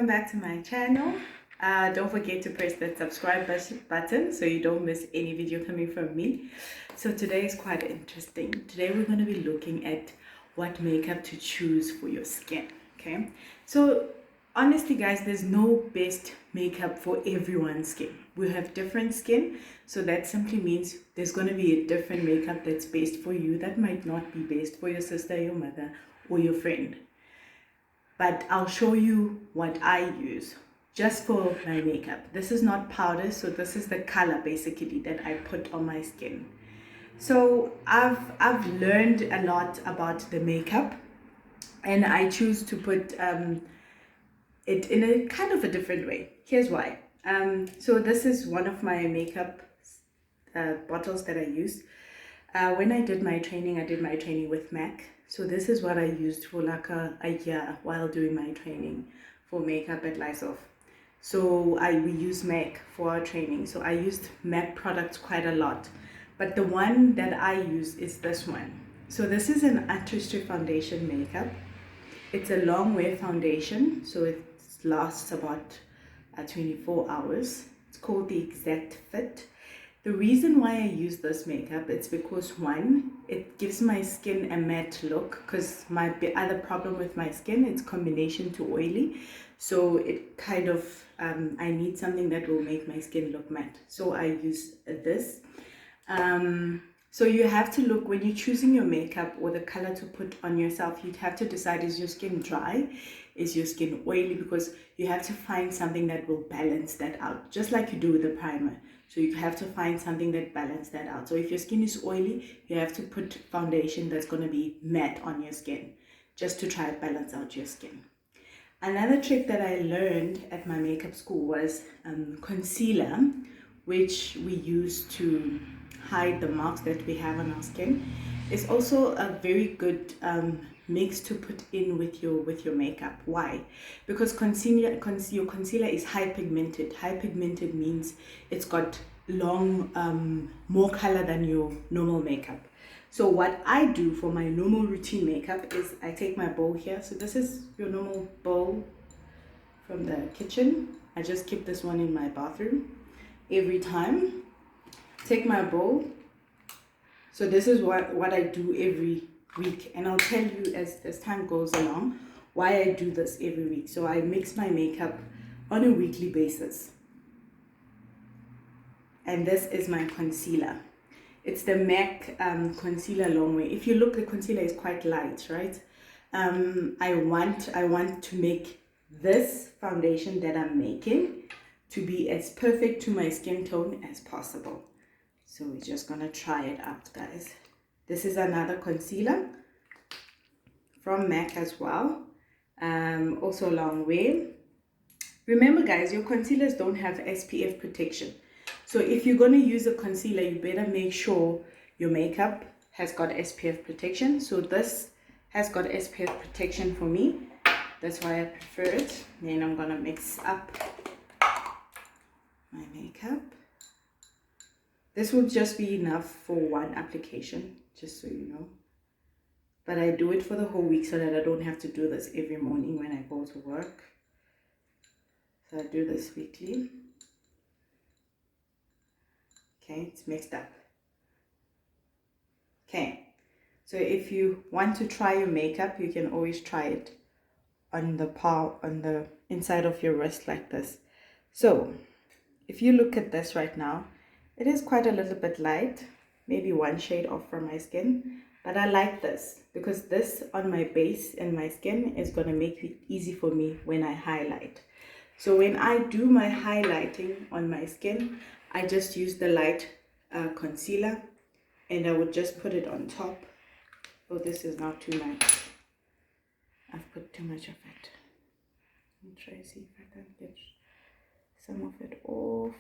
back to my channel. Don't forget to press that subscribe button so you don't miss any video coming from me. So today is quite interesting. Today we're going to be looking at what makeup to choose for your skin. Okay, so honestly guys, there's no best makeup for everyone's skin. We have different skin, so that simply means there's going to be a different makeup that's best for you that might not be best for your sister, your mother, or your friend. But I'll show you what I use just for my makeup. This is not powder, so this is the color basically that I put on my skin. So I've learned a lot about the makeup, and I choose to put it in a kind of a different way. Here's why. So this is one of my makeup bottles that I use. When I did my training, I did my training with MAC. So this is what I used for like a year while doing my training for makeup at Lysof. So we use MAC for our training. So I used MAC products quite a lot. But the one that I use is this one. So this is an artistry foundation makeup. It's a long wear foundation. So it lasts about 24 hours. It's called the Exact Fit. The reason why I use this makeup, it's because one, it gives my skin a matte look, because my other problem with my skin, it's combination to oily. So it kind of, I need something that will make my skin look matte. So I use this. So you have to look, when you're choosing your makeup or the color to put on yourself, you'd have to decide, is your skin dry? Is your skin oily? Because you have to find something that will balance that out, just like you do with the primer. So you have to find something that balances that out. So if your skin is oily, you have to put foundation that's going to be matte on your skin, just to try to balance out your skin. Another trick that I learned at my makeup school was concealer, which we use to hide the marks that we have on our skin. It's also a very good mix to put in with your makeup. Why? Because your concealer is high pigmented. High pigmented means it's got long more color than your normal makeup. So what I do for my normal routine makeup is I take my bowl here. So this is your normal bowl from the kitchen. I just keep this one in my bathroom every time. Take my bowl. So this is what I do every week, and I'll tell you as time goes along why I do this every week. So I mix my makeup on a weekly basis, and this is my concealer. It's the MAC concealer long way. If you look, the concealer is quite light, right? I want to make this foundation that I'm making to be as perfect to my skin tone as possible. So we're just gonna try it out, guys. This is another concealer from MAC as well, also long way. Remember guys, your concealers don't have SPF protection. So if you're gonna use a concealer, you better make sure your makeup has got SPF protection. So this has got SPF protection for me. That's why I prefer it. Then I'm gonna mix up my makeup. This will just be enough for one application, just so you know. But I do it for the whole week so that I don't have to do this every morning when I go to work. So I do this weekly. Okay, it's mixed up. Okay, so if you want to try your makeup, you can always try it on the inside of your wrist like this. So if you look at this right now, it is quite a little bit light, maybe one shade off from my skin, but I like this because this on my base and my skin is going to make it easy for me when I highlight. So when I do my highlighting on my skin, I just use the light concealer, and I would just put it on top. Oh, this is not too much. I've put too much of it. I'll try to see if I can get some of it off.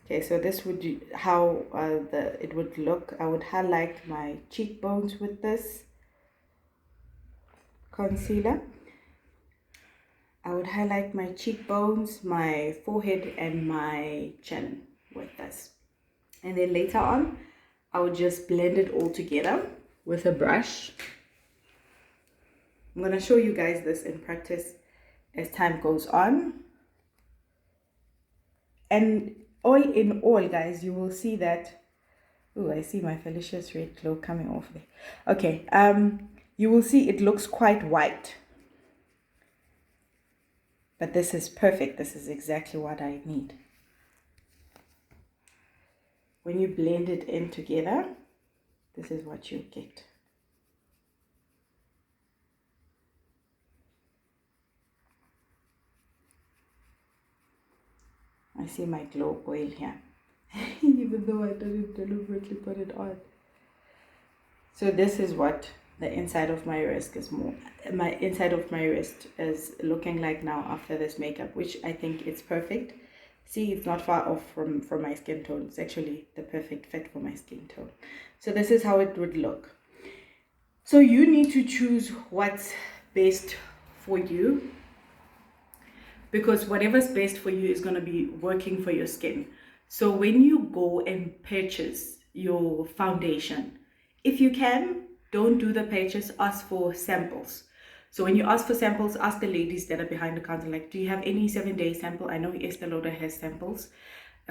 Okay, so this would be how it would look. I would highlight my cheekbones with this concealer. I would highlight my cheekbones, my forehead, and my chin with this. And then later on, I would just blend it all together with a brush. I'm going to show you guys this in practice as time goes on. And all in all, guys, you will see that, oh, I see my Felicia's red glow coming off there. Okay, you will see it looks quite white. But this is perfect. This is exactly what I need. When you blend it in together, this is what you get. I see my glow oil here, even though I didn't deliberately put it on. So this is what the inside of my wrist is looking like now after this makeup, which I think it's perfect. See, it's not far off from my skin tone. It's actually the perfect fit for my skin tone. So this is how it would look. So you need to choose what's best for you, because whatever's best for you is going to be working for your skin. So when you go and purchase your foundation, if you can, don't do the purchase, ask for samples. So when you ask for samples, ask the ladies that are behind the counter, like, do you have any 7-day sample? I know Estee Lauder has samples.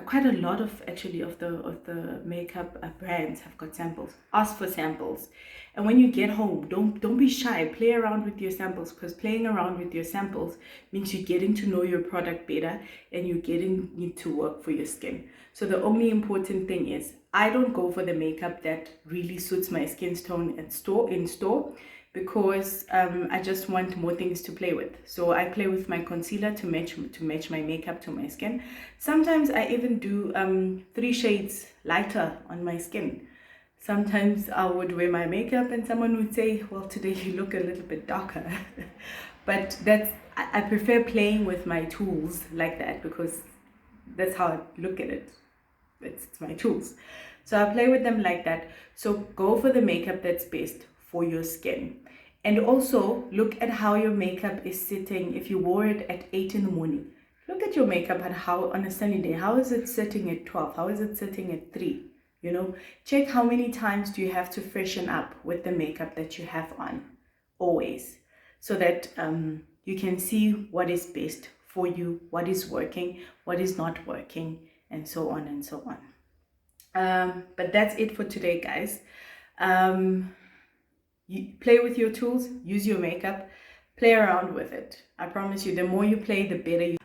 Quite a lot of the makeup brands have got samples. Ask for samples, and when you get home, don't be shy. Play around with your samples, because playing around with your samples means you're getting to know your product better and you're getting it to work for your skin. So the only important thing is, I don't go for the makeup that really suits my skin tone in store, because I just want more things to play with. So I play with my concealer to match my makeup to my skin. Sometimes I even do 3 shades lighter on my skin. Sometimes I would wear my makeup and someone would say, well, today you look a little bit darker. But I prefer playing with my tools like that, because that's how I look at it. It's my tools. So I play with them like that. So go for the makeup that's best for your skin. And also look at how your makeup is sitting. If you wore it at 8 in the morning, look at your makeup and how on a sunny day, how is it sitting at 12? How is it sitting at 3? You know, check how many times do you have to freshen up with the makeup that you have on, always, so that you can see what is best for you, what is working, what is not working, and so on and so on. But that's it for today, guys. You play with your tools, use your makeup, play around with it. I promise you, the more you play, the better.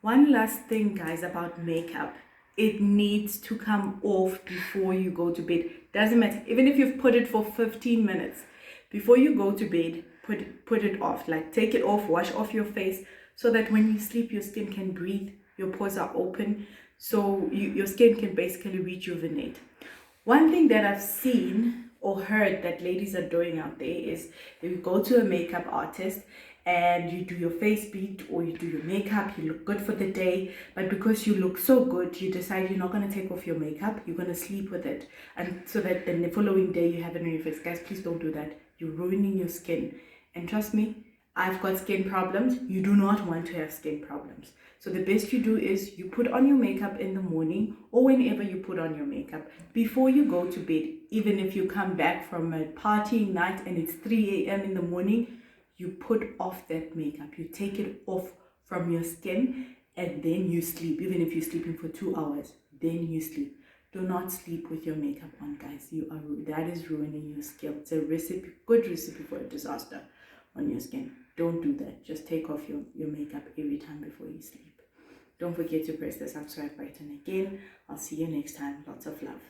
One last thing, guys, about makeup. It needs to come off before you go to bed. Doesn't matter, even if you've put it for 15 minutes. Before you go to bed, put it off. Like, take it off, wash off your face, so that when you sleep, your skin can breathe, your pores are open, so your skin can basically rejuvenate. One thing that I've seen or heard that ladies are doing out there is, you go to a makeup artist and you do your face beat or you do your makeup, you look good for the day, but because you look so good, you decide you're not going to take off your makeup, you're going to sleep with it, and so that then the following day you have it on your face. Guys, please don't do that. You're ruining your skin. And trust me, I've got skin problems. You do not want to have skin problems. So the best you do is you put on your makeup in the morning, or whenever you put on your makeup, before you go to bed. Even if you come back from a party night and it's 3 a.m. in the morning, you put off that makeup. You take it off from your skin and then you sleep. Even if you're sleeping for 2 hours, then you sleep. Do not sleep with your makeup on, guys. That is ruining your skin. It's a good recipe for a disaster on your skin. Don't do that. Just take off your makeup every time before you sleep. Don't forget to press the subscribe button again. I'll see you next time. Lots of love.